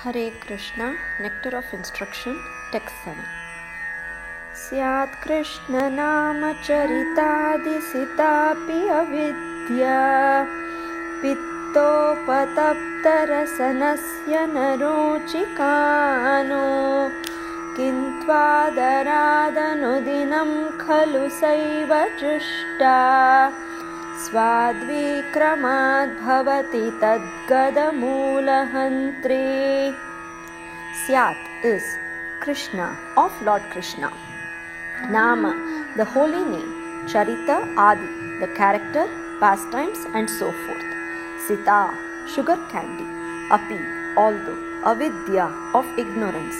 Hare Krishna, Nectar of Instruction, Text 7. Syat Krishna Nama Charitadisitapi avidya Pittopataptarasanasya narochikano Kintvadaradhanudinam khalu saiva jushta Swadvikramat bhavati tadgadamulahantri. Syat is Krishna, of Lord Krishna. Nama, the holy name. Charita, Adi, the character, pastimes and so forth. Sita, sugar candy. Api, although. Avidya, of ignorance.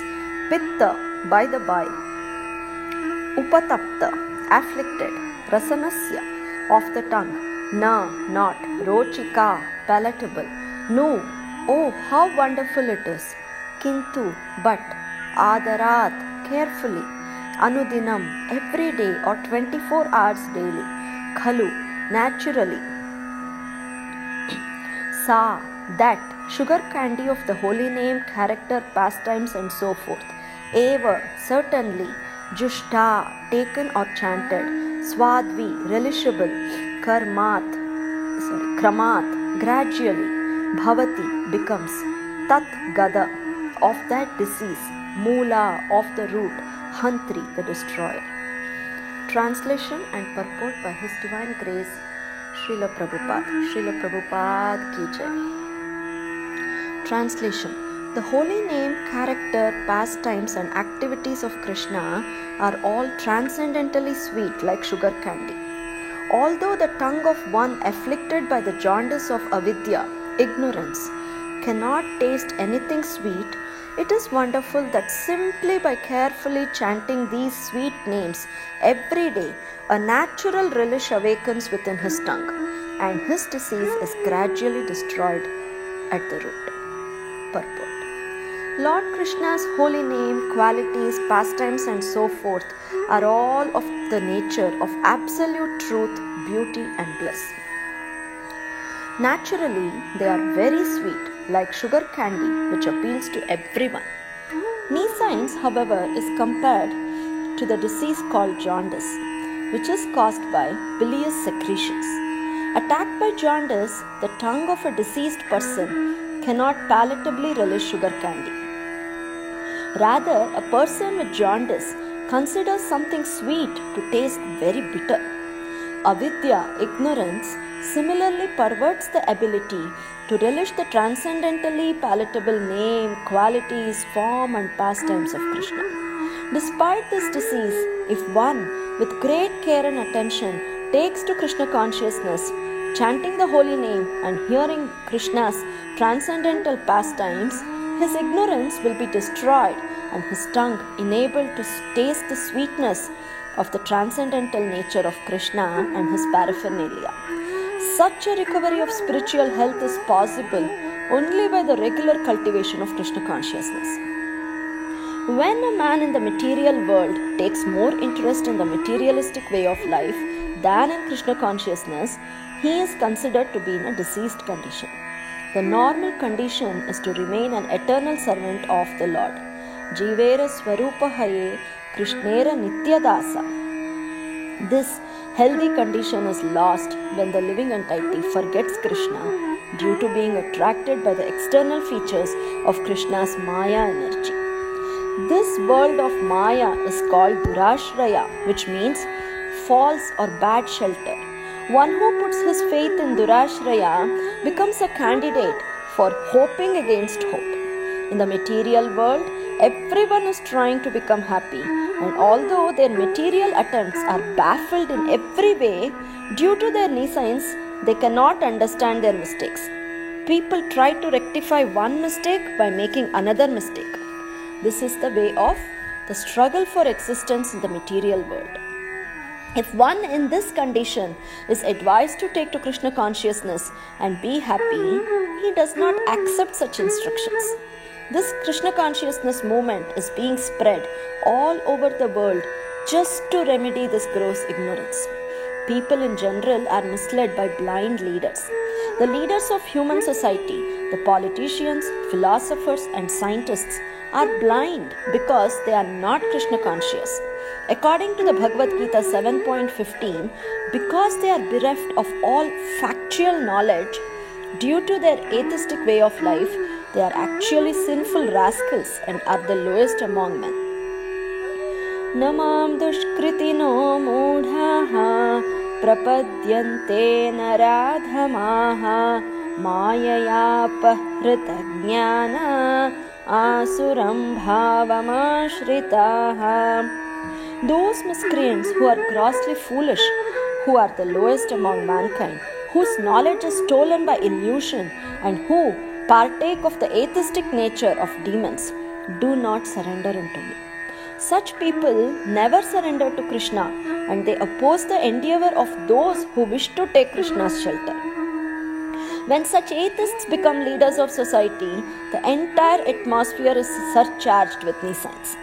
Pitta, by the by. Upatapta, afflicted. Rasanasya, of the tongue. Na, not. Rochika, palatable. No, oh, how wonderful it is. Kintu, but. Adarat, carefully. Anudinam, every day or 24 hours daily. Khalu, naturally. Sa, that, sugar candy of the holy name, character, pastimes and so forth. Eva, certainly. Jushta, taken or chanted. Swadvi, relishable. Kramat, gradually. Bhavati, becomes. Tat gada, of that disease. Mula, of the root. Hantri, the destroyer. Translation and purport by His Divine Grace, Srila Prabhupada. Srila Prabhupada ki jai. Translation. The holy name, character, pastimes and activities of Krishna are all transcendently sweet like sugar candy. Although the tongue of one afflicted by the jaundice of avidya, ignorance, cannot taste anything sweet, it is wonderful that simply by carefully chanting these sweet names every day, a natural relish awakens within his tongue, and his disease is gradually destroyed at the root. Purport. Lord Krishna's holy name, qualities, pastimes and so forth are all of the nature of absolute truth, beauty and bliss. Naturally, they are very sweet, like sugar candy, which appeals to everyone. Nescience, however, is compared to the disease called jaundice, which is caused by bilious secretions. Attacked by jaundice, the tongue of a deceased person cannot palatably relish sugar candy. Rather, a person with jaundice considers something sweet to taste very bitter. Avidya, ignorance, similarly perverts the ability to relish the transcendently palatable name, qualities, form and pastimes of Krishna. Despite this disease, if one with great care and attention takes to Krishna consciousness, chanting the holy name and hearing Krishna's transcendental pastimes, his ignorance will be destroyed and his tongue enabled to taste the sweetness of the transcendental nature of Krishna and his paraphernalia. Such a recovery of spiritual health is possible only by the regular cultivation of Krishna consciousness. When a man in the material world takes more interest in the materialistic way of life than in Krishna consciousness, he is considered to be in a diseased condition. The normal condition is to remain an eternal servant of the Lord. Jivera Swarupahaye Krishnera Nityadasa. This healthy condition is lost when the living entity forgets Krishna due to being attracted by the external features of Krishna's Maya energy. This world of Maya is called Durashraya, which means false or bad shelter. One who puts his faith in Durashraya becomes a candidate for hoping against hope. In the material world, everyone is trying to become happy, and although their material attempts are baffled in every way, due to their nescience, they cannot understand their mistakes. People try to rectify one mistake by making another mistake. This is the way of the struggle for existence in the material world. If one in this condition is advised to take to Krishna consciousness and be happy, he does not accept such instructions. This Krishna consciousness movement is being spread all over the world just to remedy this gross ignorance. people in general are misled by blind leaders. The leaders of human society, the politicians, philosophers, and scientists, are blind because they are not Krishna conscious. According to the Bhagavad Gita 7.15, because they are bereft of all factual knowledge due to their atheistic way of life, they are actually sinful rascals and are the lowest among men. Namam dushkritino mudhaha prapadyante naradhamaha mayaya pahrita jnana asuram bhavamashhritaha. Those miscreants who are grossly foolish, who are the lowest among mankind, whose knowledge is stolen by illusion, and who partake of the atheistic nature of demons, do not surrender unto me. Such people never surrender to Krishna, and they oppose the endeavor of those who wish to take Krishna's shelter. When such atheists become leaders of society, the entire atmosphere is surcharged with nescience.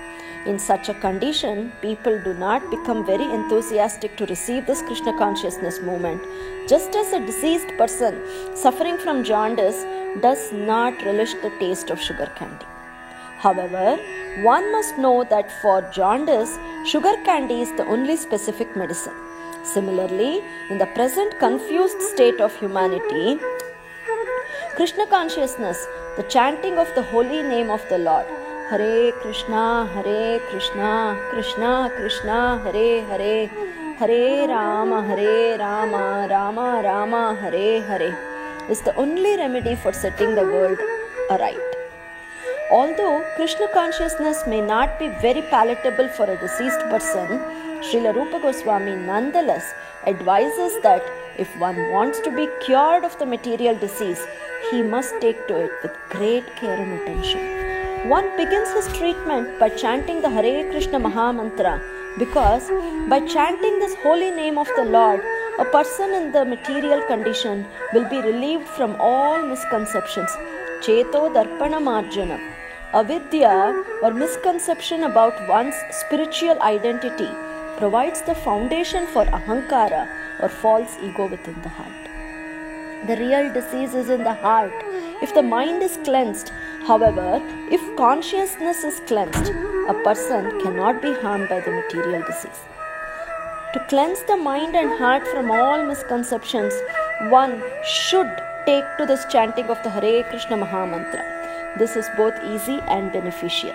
In such a condition, people do not become very enthusiastic to receive this Krishna consciousness movement, just as a diseased person suffering from jaundice does not relish the taste of sugar candy. However, one must know that for jaundice, sugar candy is the only specific medicine. Similarly, in the present confused state of humanity, Krishna consciousness, the chanting of the holy name of the Lord, Hare Krishna, Krishna Krishna, Hare Hare, Hare Rama, Rama Rama, Hare Hare, is the only remedy for setting the world aright. Although Krishna consciousness may not be very palatable for a deceased person, Srila Rupa Goswami nonetheless advises that if one wants to be cured of the material disease, he must take to it with great care and attention. One begins his treatment by chanting the Hare Krishna Maha Mantra, because by chanting this holy name of the Lord, a person in the material condition will be relieved from all misconceptions. Cheto Darpana Marjana. Avidya, or misconception about one's spiritual identity, provides the foundation for ahankara, or false ego within the heart. The real disease is in the heart. If the mind is cleansed, however, if consciousness is cleansed, a person cannot be harmed by the material disease. To cleanse the mind and heart from all misconceptions, one should take to this chanting of the Hare Krishna Maha Mantra. This is both easy and beneficial.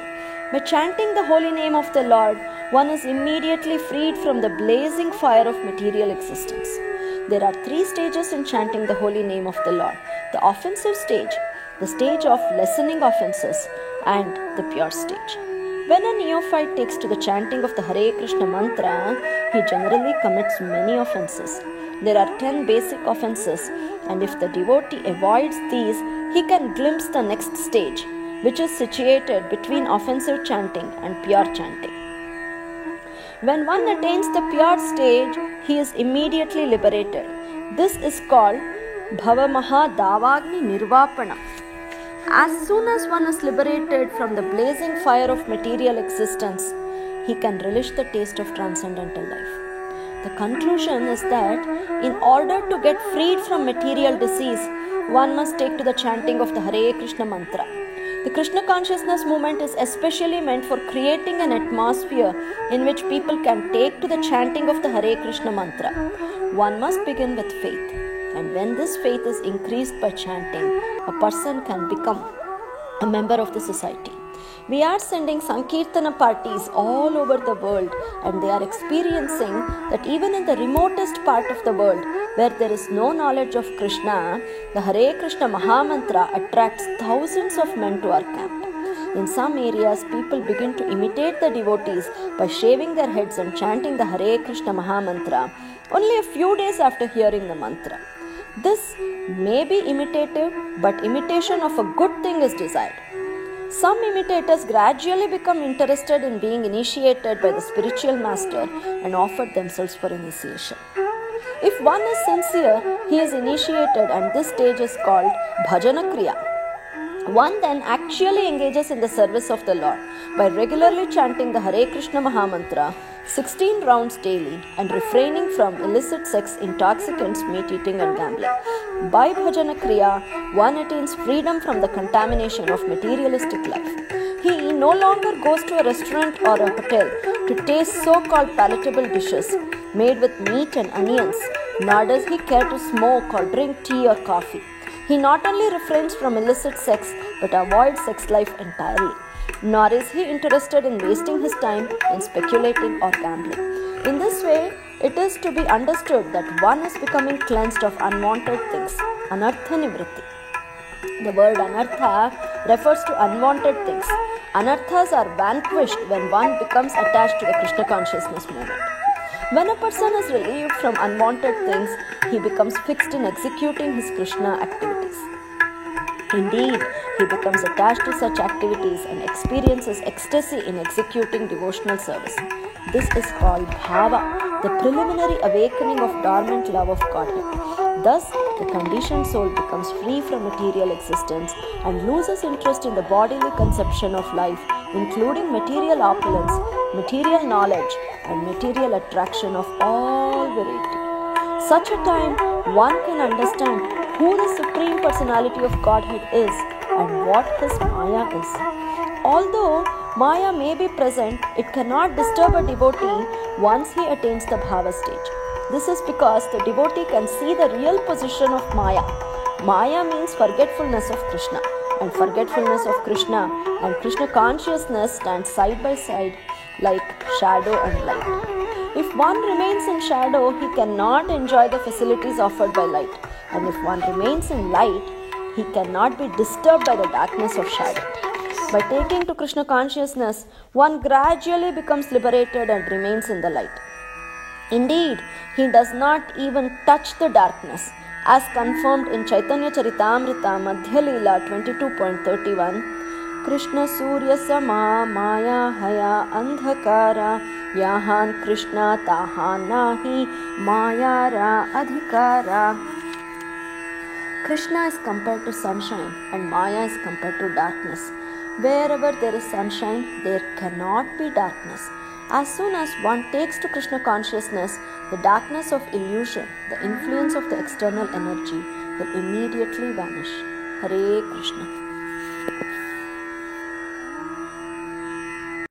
By chanting the holy name of the Lord, one is immediately freed from the blazing fire of material existence. There are 3 stages in chanting the holy name of the Lord: the offensive stage, the stage of lessening offenses, and the pure stage. When a neophyte takes to the chanting of the Hare Krishna mantra, he generally commits many offenses. There are 10 basic offenses, and if the devotee avoids these, he can glimpse the next stage, which is situated between offensive chanting and pure chanting. When one attains the pure stage, he is immediately liberated. This is called Bhavamaha Davagni Nirvapana. As soon as one is liberated from the blazing fire of material existence, he can relish the taste of transcendental life. The conclusion is that in order to get freed from material disease, one must take to the chanting of the Hare Krishna mantra. The Krishna consciousness movement is especially meant for creating an atmosphere in which people can take to the chanting of the Hare Krishna mantra. One must begin with faith, and when this faith is increased by chanting, a person can become a member of the society. We are sending Sankirtana parties all over the world, and they are experiencing that even in the remotest part of the world, where there is no knowledge of Krishna, the Hare Krishna Maha Mantra attracts thousands of men to our camp. In some areas, people begin to imitate the devotees by shaving their heads and chanting the Hare Krishna Maha Mantra only a few days after hearing the mantra. This may be imitative, but imitation of a good thing is desired. Some imitators gradually become interested in being initiated by the spiritual master and offer themselves for initiation. If one is sincere, he is initiated, and this stage is called Bhajana Kriya. One then actually engages in the service of the Lord by regularly chanting the Hare Krishna Mahamantra 16 rounds daily and refraining from illicit sex, intoxicants, meat eating and gambling. By Bhajana Kriya, one attains freedom from the contamination of materialistic life. He no longer goes to a restaurant or a hotel to taste so-called palatable dishes made with meat and onions, nor does he care to smoke or drink tea or coffee. He not only refrains from illicit sex but avoids sex life entirely. Nor is he interested in wasting his time in speculating or gambling. In this way, it is to be understood that one is becoming cleansed of unwanted things, anartha nivritti. The word anartha refers to unwanted things. Anarthas are vanquished when one becomes attached to the Krishna consciousness movement. When a person is relieved from unwanted things, he becomes fixed in executing his Krishna activities. Indeed, he becomes attached to such activities and experiences ecstasy in executing devotional service. This is called bhava, the preliminary awakening of dormant love of Godhead. Thus, the conditioned soul becomes free from material existence and loses interest in the bodily conception of life, including material opulence, material knowledge, and material attraction of all variety. Such a time, one can understand who the Supreme Personality of Godhead is and what his Maya is. Although Maya may be present, it cannot disturb a devotee once he attains the Bhava stage. This is because the devotee can see the real position of Maya. Maya means forgetfulness of Krishna, and forgetfulness of Krishna and Krishna consciousness stand side by side like shadow and light. If one remains in shadow, he cannot enjoy the facilities offered by light. And if one remains in light, he cannot be disturbed by the darkness of shadow. By taking to Krishna consciousness, one gradually becomes liberated and remains in the light. Indeed, he does not even touch the darkness, as confirmed in Chaitanya Charitamrita Madhya Leela 22.31. Krishna Surya Sama Maya Haya Andhakara Yahan Krishna Tahan Nahi Maya Ra Adhikara. Krishna is compared to sunshine and Maya is compared to darkness. Wherever there is sunshine, there cannot be darkness. As soon as one takes to Krishna consciousness, the darkness of illusion, the influence of the external energy, will immediately vanish. Hare Krishna.